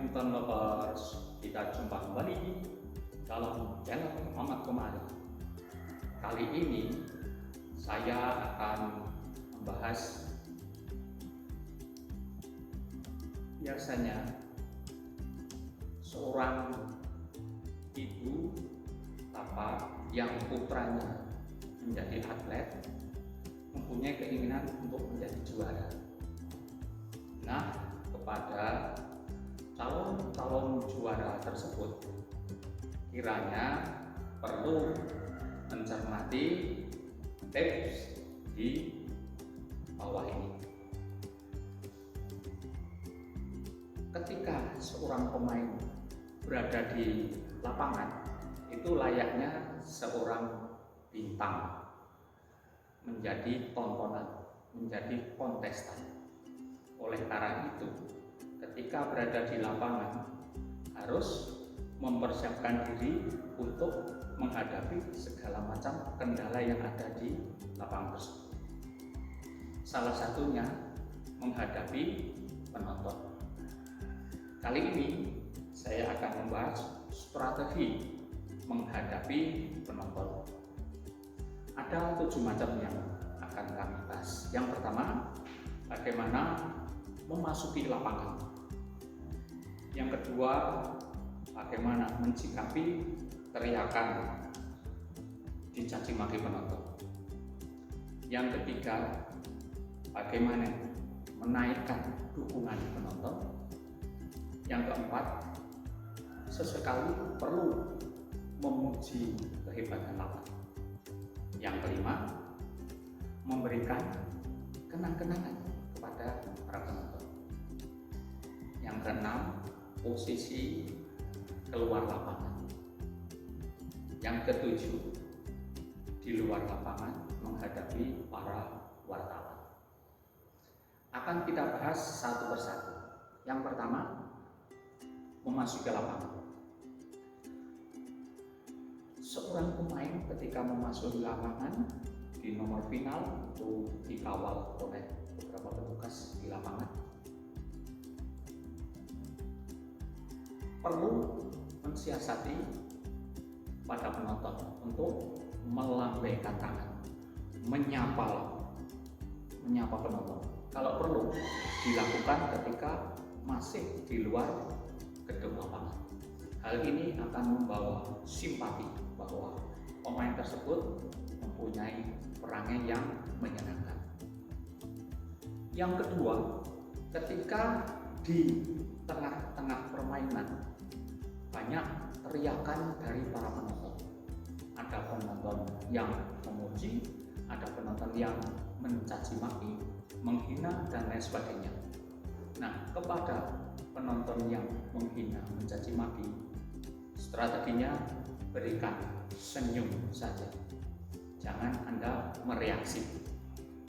badminton lovers, kita jumpa kembali dalam channel Mamat Komari. Kali ini saya akan membahas biasanya seorang ibu bapak yang putranya menjadi atlet mempunyai keinginan untuk menjadi juara. Nah, kepada calon juara tersebut kiranya perlu mencermati tips di bawah ini. Ketika seorang pemain berada di lapangan, itu layaknya seorang bintang, menjadi tontonan, menjadi kontestan. Oleh karena itu, ketika berada di lapangan harus mempersiapkan diri untuk menghadapi segala macam kendala yang ada di lapangan tersebut. Salah satunya menghadapi penonton. Kali ini saya akan membahas strategi menghadapi penonton. Ada 7 macam yang akan kami bahas. Yang pertama, bagaimana memasuki lapangan. Yang kedua, bagaimana mencikapi teriakan dicaci maki penonton. Yang ketiga, bagaimana menaikkan dukungan penonton. Yang keempat, sesekali perlu memuji kehebatan lawan. Yang kelima, memberikan kenang-kenangan kepada para penonton. Yang keenam, posisi keluar lapangan. Yang ketujuh, di luar lapangan menghadapi para wartawan. Akan kita bahas satu persatu. Yang pertama, memasuki lapangan. Seorang pemain ketika memasuki lapangan di nomor final itu dikawal oleh beberapa petugas di lapangan, perlu mensiasati pada penonton untuk melambaikan tangan, menyapa penonton. Kalau perlu dilakukan ketika masih di luar gedung lapangan. Hal ini akan membawa simpati bahwa pemain tersebut mempunyai perangai yang menyenangkan. Yang kedua, ketika di tengah-tengah permainan banyak teriakan dari para penonton. Ada penonton yang memuji, ada penonton yang mencaci maki, menghina, dan lain sebagainya. Nah, kepada penonton yang menghina, mencaci maki, strateginya berikan senyum saja. Jangan Anda mereaksi,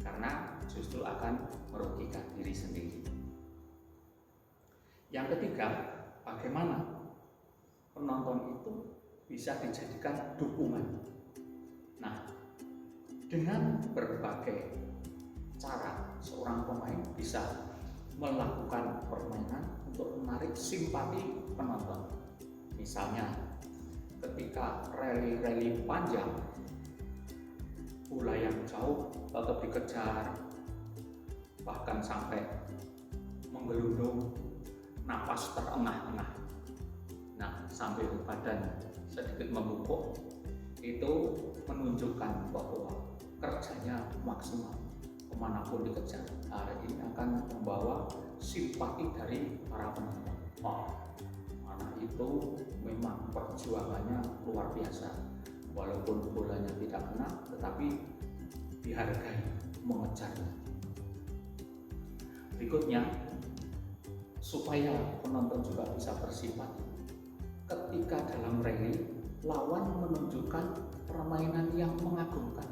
karena justru akan merugikan diri sendiri. Yang ketiga, bagaimana penonton itu bisa dijadikan dukungan. Nah, dengan berbagai cara seorang pemain bisa melakukan permainan untuk menarik simpati penonton. Misalnya, ketika rally panjang, bola yang jauh tetap dikejar, bahkan sampai menggelundung, napas terengah-engah. Nah, sambil badan sedikit membungkuk, itu menunjukkan bahwa kerjanya maksimal kemanapun dikejar. Hal ini akan membawa simpati dari para penonton. Oh, anak itu memang perjuangannya luar biasa. Walaupun bolanya tidak kena, tetapi dihargai mengejarnya. Berikutnya, supaya penonton juga bisa bersimpati. Ketika dalam rally, lawan menunjukkan permainan yang mengagumkan.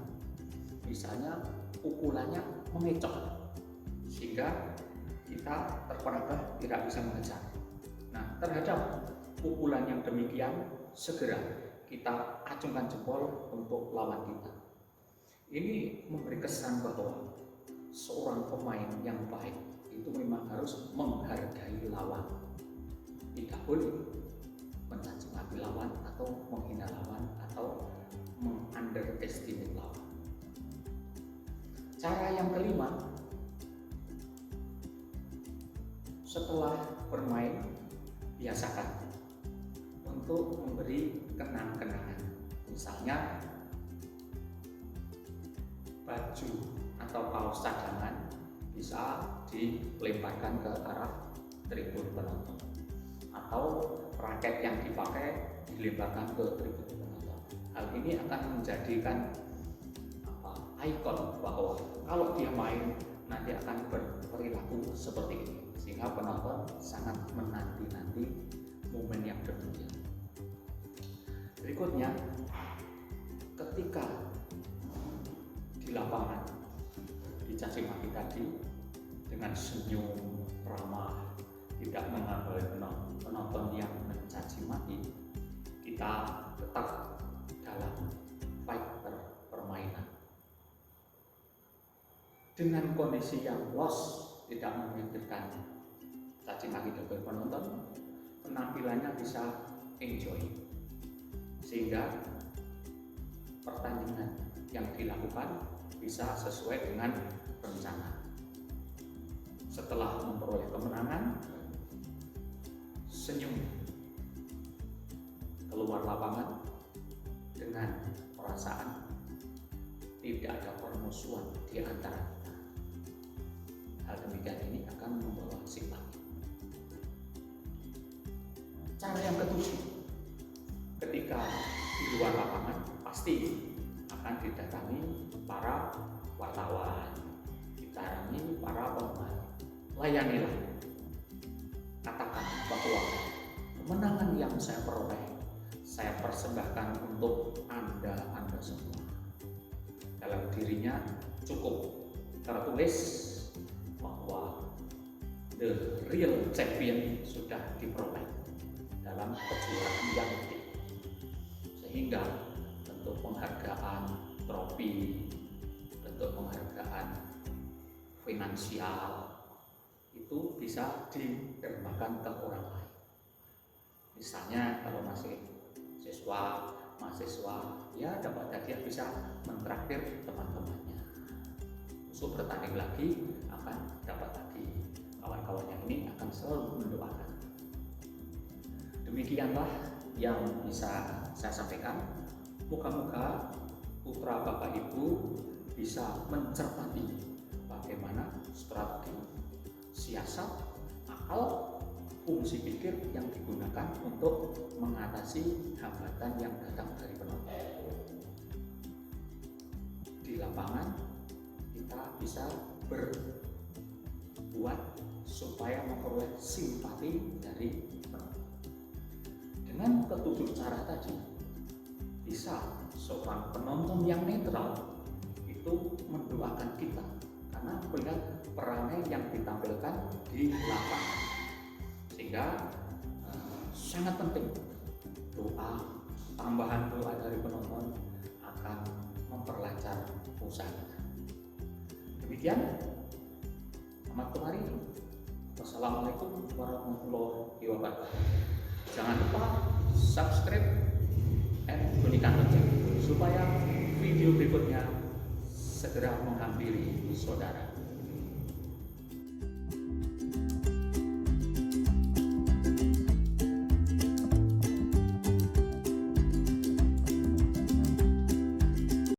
Misalnya, pukulannya mengecok, sehingga kita terperangkap tidak bisa mengejar. Nah, terhadap pukulan yang demikian, segera kita acungkan jempol untuk lawan kita. Ini memberi kesan bahwa seorang pemain yang baik itu memang harus menghargai lawan. tidak boleh mencaci maki lawan atau menghina lawan atau mengunderestimate lawan. Cara yang kelima, setelah bermain, biasakan untuk memberi kenang-kenangan. Misalnya baju atau kaos cadangan bisa dilemparkan ke arah tribun penonton, atau raket yang dipakai dilemparkan ke tribun penonton. Hal ini akan menjadikan ikon bahwa kalau dia main nanti akan berperilaku seperti ini, sehingga penonton sangat menanti-nanti momen yang demikian. Berikutnya, ketika di lapangan dicaci maki tadi dengan senyum ramah, tidak mengambil penonton yang mencaci maki, kita tetap dalam fighter permainan. Dengan kondisi yang loss, tidak memikirkan caci maki dari penonton, penampilannya bisa enjoy, sehingga pertandingan yang dilakukan bisa sesuai dengan rencana. Setelah memperoleh kemenangan, senyum keluar lapangan dengan perasaan tidak ada permusuhan di antara kita. Hal demikian ini akan membawa simpati. Cara yang ketujuh, ketika di luar lapangan pasti akan didatangi para wartawan, didatangi para pemain. Layanilah, katakan bahwa kemenangan yang saya peroleh, saya persembahkan untuk Anda semua. Dalam dirinya cukup tertulis bahwa the real champion sudah diperoleh dalam kejuaraan yang penting, sehingga bentuk penghargaan, trofi, bentuk penghargaan finansial itu bisa ditermakan ke orang lain. Misalnya kalau masih mahasiswa, ya dapat hadiah, bisa mentraktir teman-temannya. Musuh bertanding lagi akan dapat lagi. Kawan-kawannya ini akan selalu mendoakan. Demikianlah yang bisa saya sampaikan. Moga-moga putra Bapak Ibu bisa mencermati bagaimana strategi, siasat, akal, fungsi pikir yang digunakan untuk mengatasi hambatan yang datang dari penonton. Di lapangan kita bisa berbuat supaya memperoleh simpati dari penonton. Dengan ketujuh cara tadi, bisa seorang penonton yang netral itu mendoakan kita karena melihat perangai yang ditampilkan di lapangan, sehingga sangat penting doa, tambahan doa dari penonton akan memperlancar usaha kita. Demikian amat kemari. Wassalamualaikum warahmatullahi wabarakatuh. Jangan lupa subscribe dan bunyikan lonceng supaya video berikutnya segera menghampiri saudara.